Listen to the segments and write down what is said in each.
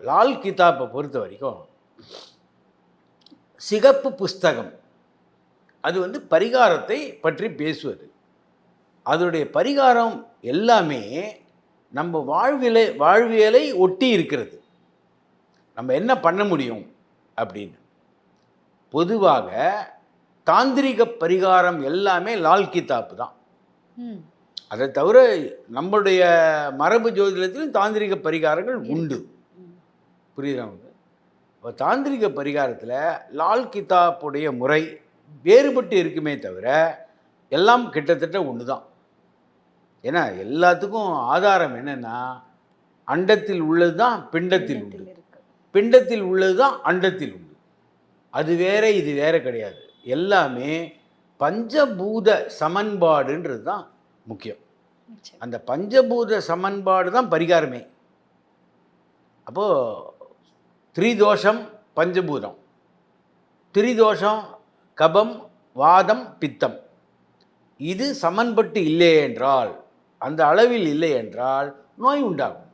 லால் கிதாப்பை பொறுத்த வரைக்கும் சிகப்பு புஸ்தகம். அது வந்து பரிகாரத்தை பற்றி பேசுவது. அதனுடைய பரிகாரம் எல்லாமே நம்ம வாழ்வியலை ஒட்டி இருக்கிறது. நம்ம என்ன பண்ண முடியும் அப்படின்னு. பொதுவாக தாந்திரிக பரிகாரம் எல்லாமே லால் கிதாப் தான். அதை தவிர நம்மளுடைய மரபு ஜோதிடத்திலும் தாந்திரிக பரிகாரங்கள் உண்டு. புரியுது? இப்போ தாந்திரிக பரிகாரத்தில் லால் கிதாப்புடைய முறை வேறுபட்டு இருக்குமே தவிர எல்லாம் கிட்டத்தட்ட ஒன்று தான். ஏன்னா எல்லாத்துக்கும் ஆதாரம் என்னென்னா, அண்டத்தில் உள்ளது தான் பிண்டத்தில் உண்டு, பிண்டத்தில் உள்ளது தான் அண்டத்தில் உண்டு. அது வேற இது வேற கிடையாது. எல்லாமே பஞ்சபூத சமன்பாடுன்றது தான் முக்கியம். அந்த பஞ்சபூத சமன்பாடு தான் பரிகாரமே. அப்போது திரிதோஷம் பஞ்சபூதம், திரிதோஷம் கபம் வாதம் பித்தம், இது சமன்பட்டு இல்லை என்றால், அந்த அளவில் இல்லை என்றால் நோய் உண்டாகும்.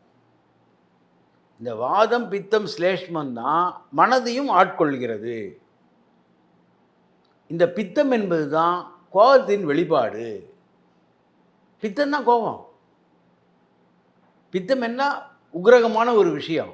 இந்த வாதம் பித்தம் ஸ்லேஷ்மம் தான் மனதையும் ஆட்கொள்கிறது. இந்த பித்தம் என்பது தான் கோபத்தின் வெளிப்பாடு. பித்தம் தான் கோபம். பித்தம் என்ன உக்கிரகமான ஒரு விஷயம்.